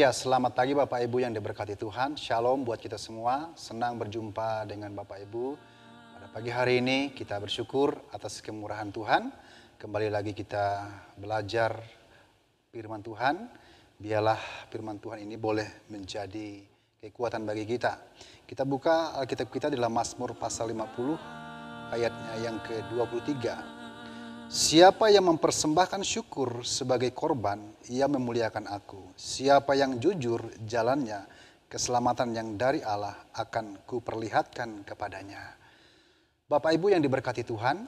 Ya, selamat pagi Bapak Ibu yang diberkati Tuhan. Shalom buat kita semua. Senang berjumpa dengan Bapak Ibu. Pada pagi hari ini kita bersyukur atas kemurahan Tuhan. Kembali lagi kita belajar firman Tuhan. Biarlah firman Tuhan ini boleh menjadi kekuatan bagi kita. Kita buka Alkitab kita dalam Mazmur pasal 50 ayatnya yang ke-23. Siapa yang mempersembahkan syukur sebagai korban, ia memuliakan aku. Siapa yang jujur jalannya, keselamatan yang dari Allah akan kuperlihatkan kepadanya. Bapak Ibu yang diberkati Tuhan,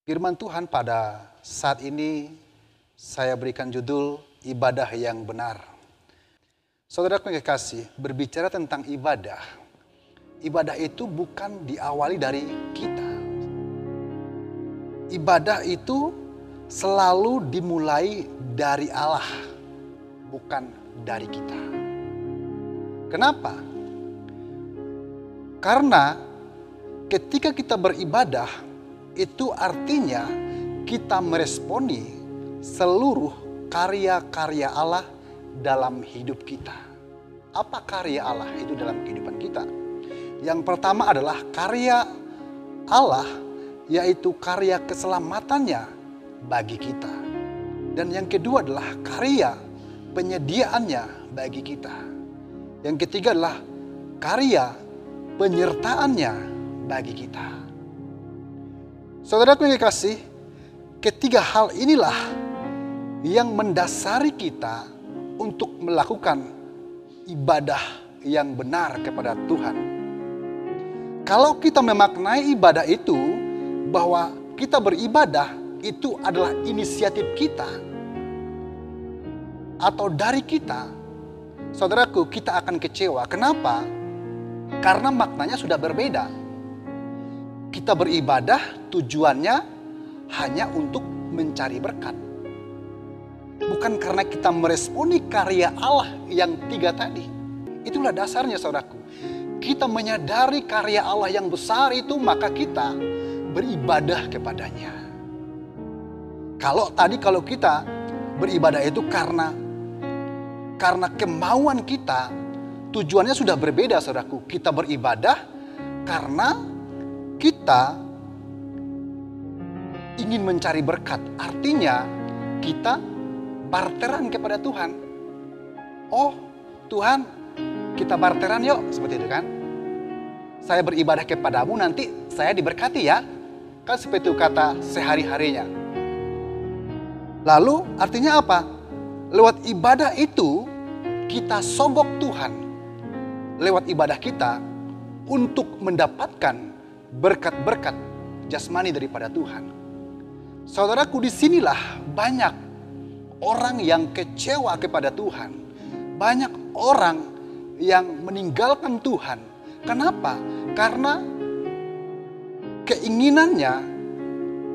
firman Tuhan pada saat ini saya berikan judul ibadah yang benar. Saudara yang kekasih, berbicara tentang ibadah. Ibadah itu bukan diawali dari kita. Ibadah itu selalu dimulai dari Allah, bukan dari kita. Kenapa? Karena ketika kita beribadah, itu artinya kita meresponi seluruh karya-karya Allah dalam hidup kita. Apa karya Allah itu dalam kehidupan kita? Yang pertama adalah karya Allah, yaitu karya keselamatannya bagi kita. Dan yang kedua adalah karya penyediaannya bagi kita. Yang ketiga adalah karya penyertaannya bagi kita. Saudaraku yang kekasih, ketiga hal inilah yang mendasari kita untuk melakukan ibadah yang benar kepada Tuhan. Kalau kita memaknai ibadah itu bahwa kita beribadah itu adalah inisiatif kita atau dari kita, saudaraku, kita akan kecewa. Kenapa? Karena maknanya sudah berbeda. Kita beribadah tujuannya hanya untuk mencari berkat. Bukan karena kita meresponi karya Allah yang tiga tadi. Itulah dasarnya, saudaraku. Kita menyadari karya Allah yang besar itu, maka kita beribadah kepadanya. Kalau kita beribadah itu karena kemauan kita, tujuannya sudah berbeda, saudaraku. Kita beribadah karena kita ingin mencari berkat. Artinya kita barteran kepada Tuhan. Oh Tuhan, kita barteran yuk, seperti itu kan. Saya beribadah kepadamu, nanti saya diberkati ya. Kan seperti itu kata sehari-harinya. Lalu artinya apa? Lewat ibadah itu kita sogok Tuhan. Lewat ibadah kita untuk mendapatkan berkat-berkat jasmani daripada Tuhan. Saudaraku, disinilah banyak orang yang kecewa kepada Tuhan. Banyak orang yang meninggalkan Tuhan. Kenapa? Karena keinginannya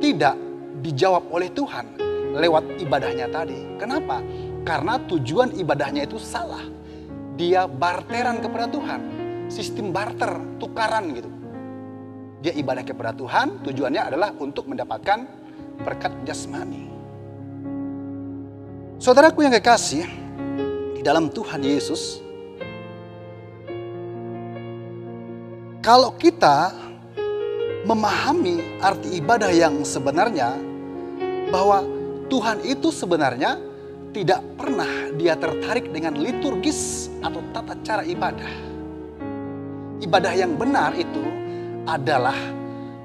tidak dijawab oleh Tuhan lewat ibadahnya tadi. Kenapa? Karena tujuan ibadahnya itu salah. Dia barteran kepada Tuhan. Sistem barter, tukaran gitu. Dia ibadah kepada Tuhan, tujuannya adalah untuk mendapatkan berkat jasmani. Saudaraku yang kekasih, di dalam Tuhan Yesus, kalau kita memahami arti ibadah yang sebenarnya, bahwa Tuhan itu sebenarnya tidak pernah dia tertarik dengan liturgis atau tata cara ibadah. Ibadah yang benar itu adalah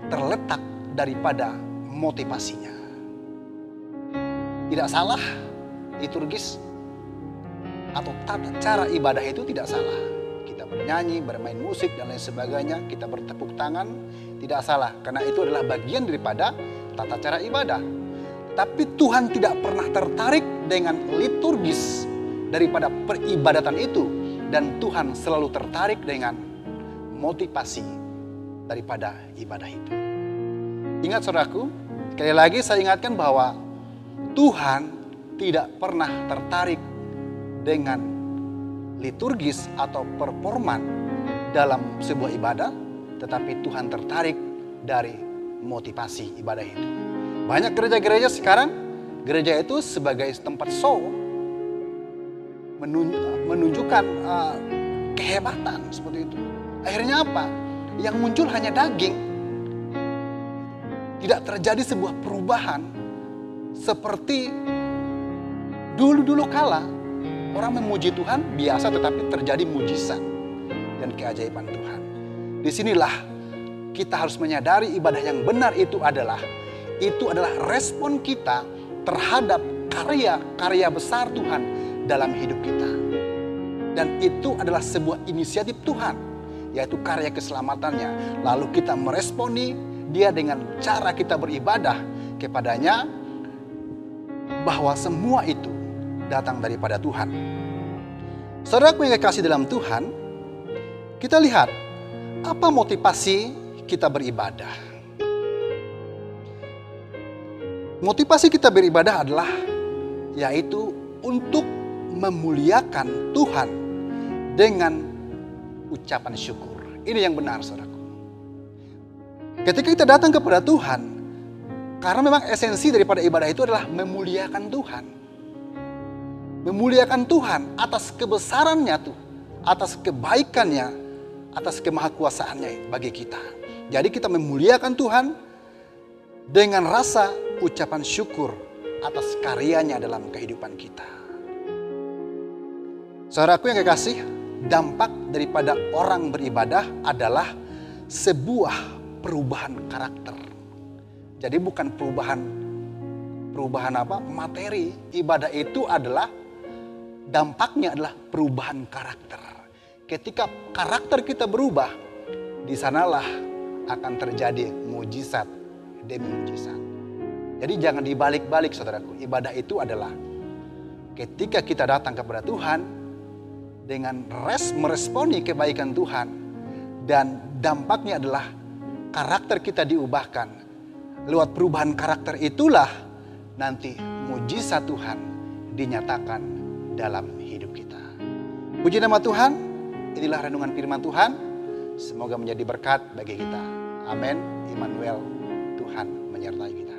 terletak daripada motivasinya. Tidak salah liturgis atau tata cara ibadah itu, tidak salah. Kita bernyanyi, bermain musik dan lain sebagainya, kita bertepuk tangan, tidak salah, karena itu adalah bagian daripada tata cara ibadah. Tapi Tuhan tidak pernah tertarik dengan liturgis daripada peribadatan itu. Dan Tuhan selalu tertarik dengan motivasi daripada ibadah itu. Ingat saudaraku, sekali lagi saya ingatkan bahwa Tuhan tidak pernah tertarik dengan liturgis atau performan dalam sebuah ibadah, tetapi Tuhan tertarik dari motivasi ibadah itu. Banyak gereja-gereja sekarang, gereja itu sebagai tempat show, menunjukkan kehebatan seperti itu. Akhirnya apa? Yang muncul hanya daging. Tidak terjadi sebuah perubahan seperti dulu-dulu kala orang memuji Tuhan biasa, tetapi terjadi mujizat dan keajaiban Tuhan. Disinilah kita harus menyadari ibadah yang benar itu adalah respon kita terhadap karya besar Tuhan dalam hidup kita. Dan itu adalah sebuah inisiatif Tuhan, yaitu karya keselamatannya. Lalu kita meresponi dia dengan cara kita beribadah kepadanya, bahwa semua itu datang daripada Tuhan. Saudaraku yang kekasih dalam Tuhan, kita lihat apa motivasi kita beribadah. Motivasi kita beribadah adalah yaitu untuk memuliakan Tuhan dengan ucapan syukur. Ini yang benar, saudaraku. Ketika kita datang kepada Tuhan, karena memang esensi daripada ibadah itu adalah memuliakan Tuhan. Memuliakan Tuhan atas kebesarannya tuh, atas kebaikannya, atas kemahakuasaannya bagi kita. Jadi kita memuliakan Tuhan dengan rasa ucapan syukur atas karyanya dalam kehidupan kita. Saudaraku yang kekasih, dampak daripada orang beribadah adalah sebuah perubahan karakter. Jadi bukan perubahan materi. Ibadah itu adalah dampaknya adalah perubahan karakter. Ketika karakter kita berubah, di sanalah akan terjadi mujizat demi mujizat. Jadi jangan dibalik-balik, saudaraku. Ibadah itu adalah ketika kita datang kepada Tuhan dengan meresponi kebaikan Tuhan, dan dampaknya adalah karakter kita diubahkan. Lewat perubahan karakter itulah nanti mujizat Tuhan dinyatakan dalam hidup kita. Puji nama Tuhan, inilah renungan firman Tuhan. Semoga menjadi berkat bagi kita. Amin. Immanuel, Tuhan menyertai kita.